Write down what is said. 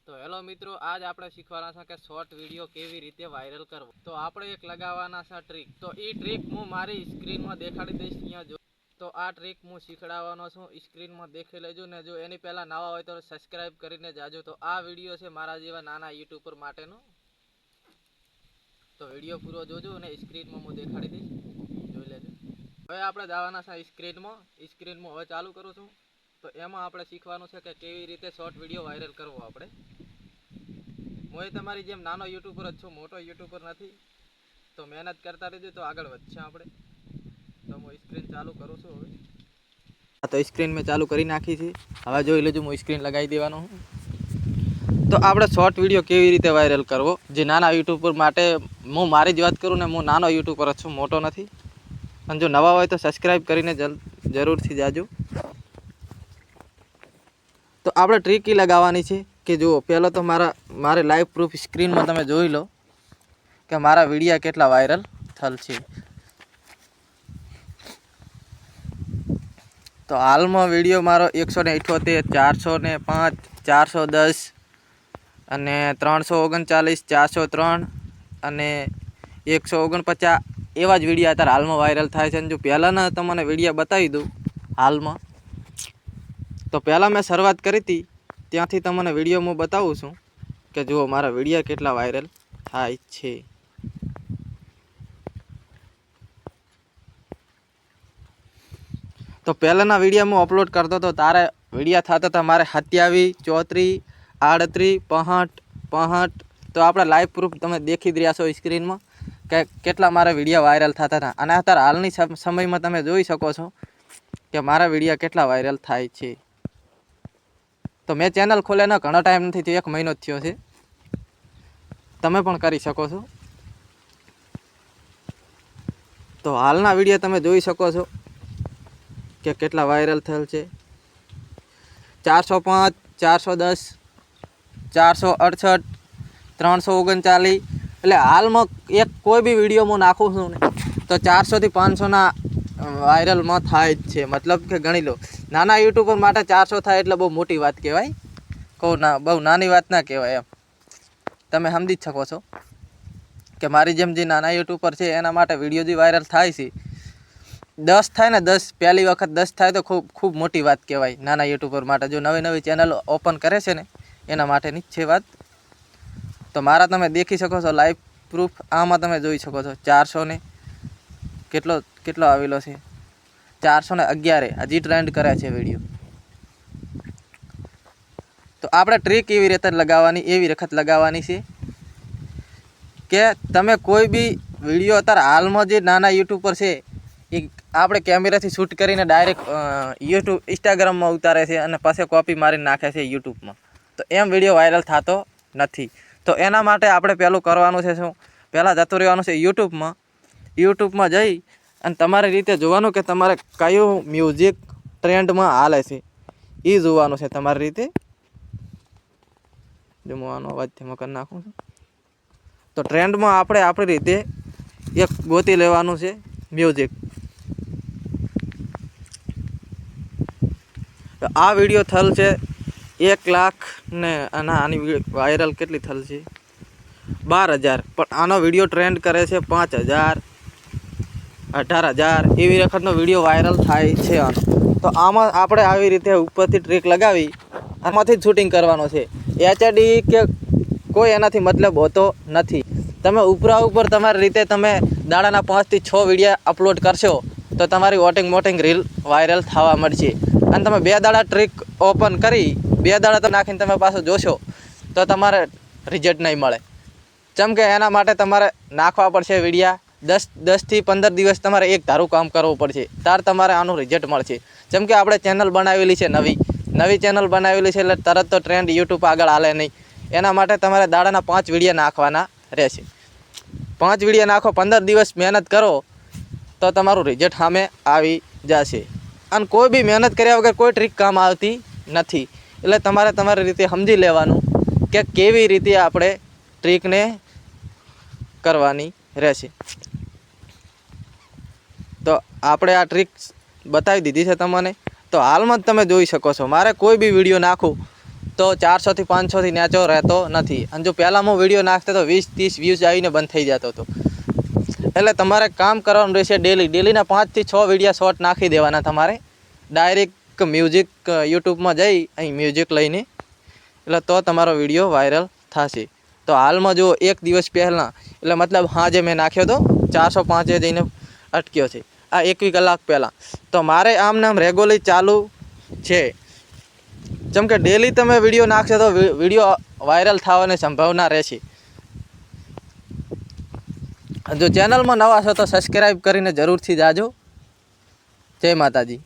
તો હેલો મિત્રો, આજ આપણે શીખવાના છે કે શોર્ટ વિડીયો કેવી રીતે વાયરલ કરવો। તો આપણે એક લગાવવાના છે ટ્રીક। તો એ ટ્રીક હું મારી સ્ક્રીનમાં દેખાડી દઈશ। અહીંયા જો તો આ ટ્રીક હું શીખડાવવાનો છું, સ્ક્રીનમાં દેખી લેજો ને જો એની પહેલાં નવા હોય તો સબસ્ક્રાઈબ કરીને જાજો। તો આ વિડીયો છે મારા જેવા નાના યુટ્યુબર માટેનો, તો વિડીયો પૂરો જોજો અને સ્ક્રીનમાં હું દેખાડી દઈશ, જોઈ લેજો। હવે આપણે જવાના છે સ્ક્રીનમાં હવે ચાલુ કરું છું। તો એમાં આપણે શીખવાનું છે કે કેવી રીતે શોર્ટ વિડીયો વાયરલ કરવો આપણે। હું તમારી જેમ નાનો યુટ્યુબર જ છું, મોટો યુટ્યુબર નથી, તો મહેનત કરતા રહેજો તો આગળ વધશે આપણે। તો હું સ્ક્રીન ચાલુ કરું છું હવે। તો સ્ક્રીન મેં ચાલુ કરી નાખી છે, હવે જોઈ લેજો હું સ્ક્રીન લગાવી દેવાનો હું। તો આપણે શોર્ટ વિડીયો કેવી રીતે વાયરલ કરવો, જે નાના યુટ્યુબર માટે, હું મારી જ વાત કરું ને, હું નાનો યુટ્યુબર જ છું, મોટો નથી। અને જો નવા હોય તો સબસ્ક્રાઈબ કરીને જરૂરથી જાજો। તો આપણે ટ્રીક એ લગાવવાની છે કે જો પહેલાં તો મારે લાઈવ પ્રૂફ સ્ક્રીનમાં તમે જોઈ લો કે મારા વિડીયા કેટલા વાયરલ થયેલ છે। તો હાલમાં વિડીયો મારો 178, 405, 410 અને 339, 403 અને 149 એવા જ વિડીયા અત્યારે હાલમાં વાયરલ થાય છે। અને જો પહેલાંના તમને વિડીયા બતાવી દઉં હાલમાં, તો પહેલાં મેં શરૂઆત કરી હતી ત્યાંથી તમને વિડીયો હું બતાવું છું કે જુઓ મારા વિડીયા કેટલા વાયરલ થાય છે। તો પહેલાંના વિડીયો હું અપલોડ કરતો હતો તારે વિડીયા થતા હતા મારે 27, 34, 38, 65। તો આપણે લાઈવ પ્રૂફ તમે દેખી જ રહ્યા છો સ્ક્રીનમાં કે કેટલા મારા વિડીયો વાયરલ થતા હતા। અને અત્યારે હાલની સમયમાં તમે જોઈ શકો છો કે મારા વિડીયો કેટલા વાયરલ થાય છે। તો મેં ચેનલ ખોલેને ઘણો ટાઈમ નથી થયો, 1 મહિનો જ થયો છે, તમે પણ કરી શકો છો। તો હાલના વિડીયો તમે જોઈ શકો છો કે કેટલા વાયરલ થયેલ છે। 405, 410, 468, 339, એટલે હાલમાં એક કોઈ બી વિડીયો હું નાખું છું ને તો 400 થી 500ના વાયરલમાં થાય જ છે। મતલબ કે ગણી લો, નાના યુટ્યુબર માટે 400 થાય એટલે બહુ મોટી વાત કહેવાય, કહું ના બહુ નાની વાત ના કહેવાય, એમ તમે સમજી જ શકો છો કે મારી જેમ જે નાના યુટ્યુબર છે એના માટે વિડીયો જે વાયરલ થાય છે 10 થાય ને 10, પહેલી વખત 10 થાય તો ખૂબ મોટી વાત કહેવાય નાના યુટ્યુબર માટે। જો નવી ચેનલ ઓપન કરે છે ને એના માટેની જ છે વાત। તો મારા તમે દેખી શકો છો લાઈવ પ્રૂફ, આમાં તમે જોઈ શકો છો 400 ને કેટલો આવેલો છે, 411 હજી ટ્રેન્ડ કરે છે વિડીયો। તો આપણે ટ્રીક એવી રીતે લગાવવાની છે કે તમે કોઈ બી વિડીયો અત્યારે હાલમાં જે નાના યુટ્યુબર છે એ આપણે કેમેરાથી શૂટ કરીને ડાયરેક્ટ ઇન્સ્ટાગ્રામમાં ઉતારે છે અને પછી કોપી મારીને નાખે છે યુટ્યુબમાં, તો એમ વિડીયો વાયરલ થતો નથી। તો એના માટે આપણે પહેલું કરવાનું છે શું, પહેલાં જતું રહેવાનું છે યુટ્યુબમાં જઈ અને તમારી રીતે જોવાનું કે તમારે કયું મ્યુઝિક ટ્રેન્ડમાં હાલે છે એ જોવાનું છે તમારી રીતે। જો હું આનો અવાજ ધીમો કરી નાખું છું, તો ટ્રેન્ડમાં આપણે આપણી રીતે એક ગોતી લેવાનું છે મ્યુઝિક। તો આ વિડીયો થયેલ છે 1 લાખ ને આની વાયરલ કેટલી થયેલ છે 12,000, પણ આનો વિડીયો ટ્રેન્ડ કરે છે 5,000, 18,000 એવી વખતનો વિડીયો વાયરલ થાય છે આનો। તો આમાં આપણે આવી રીતે ઉપરથી ટ્રીક લગાવી આમાંથી જ શૂટિંગ કરવાનો છે, HD કે કોઈ એનાથી મતલબ હોતો નથી। તમે ઉપર તમારી રીતે તમે દાડાના 5 થી 6 વિડીયો અપલોડ કરશો તો તમારી મોટિંગ રીલ વાયરલ થવા મળશે। અને તમે 2 દાડા ટ્રીક ઓપન કરી 2 દાડા તો નાખીને તમે પાછું જોશો તો તમારે રિઝલ્ટ નહીં મળે, જેમ કે એના માટે તમારે નાખવા પડશે વિડીયા 10 થી 15 દિવસ તમારે એક ધારું કામ કરવું પડશે, ત્યારે તમારે આનું રિઝલ્ટ મળશે। જેમ કે આપણે ચેનલ બનાવેલી છે નવી ચેનલ બનાવેલી છે એટલે તરત તો ટ્રેન્ડ યુટ્યુબ આગળ હાલે નહીં, એના માટે તમારે દાડાના 5 વિડીયો નાખવાના રહેશે। 5 વિડીયો નાખો, 15 દિવસ મહેનત કરો તો તમારું રિઝલ્ટ સામે આવી જશે। અને કોઈ બી મહેનત કર્યા વગર કોઈ ટ્રીક કામ આવતી નથી, એટલે તમારે તમારી રીતે સમજી લેવાનું કે કેવી રીતે આપણે ટ્રીકને કરવાની રહેશે। તો આપણે આ ટ્રીક બતાવી દીધી છે તમને। તો હાલમાં જ તમે જોઈ શકો છો, મારે કોઈ બી વિડીયો નાખું તો 400 થી 500 થી નેચો રહેતો નથી. અને જો પહેલાં હું વિડીયો નાખતો તો 20-30 વ્યૂઝ આવીને બંધ થઈ જતો હતો. એટલે તમારે કામ કરવાનું રહેશે ડેલીના 5 થી 6 વિડીયો શોર્ટ નાખી દેવાના. તમારે ડાયરેક્ટ મ્યુઝિક યુટ્યુબમાં જઈ અહીં મ્યુઝિક લઈને, એટલે તો તમારો વિડીયો વાયરલ થશે. તો હાલમાં જો એક દિવસ પહેલાં, એટલે મતલબ સાંજે મેં નાખ્યો તો 405 જઈને અટક્યો છે. આ 21 કલાક પહેલાં. તો મારે આમ નામ રેગ્યુલર ચાલુ છે. જેમ કે ડેલી તમે વિડીયો નાખશો તો વિડીયો વાયરલ થવાની સંભાવના રહેશે. જો ચેનલમાં નવા છો તો સબસ્ક્રાઈબ કરીને જરૂરથી જાજો. જય માતાજી.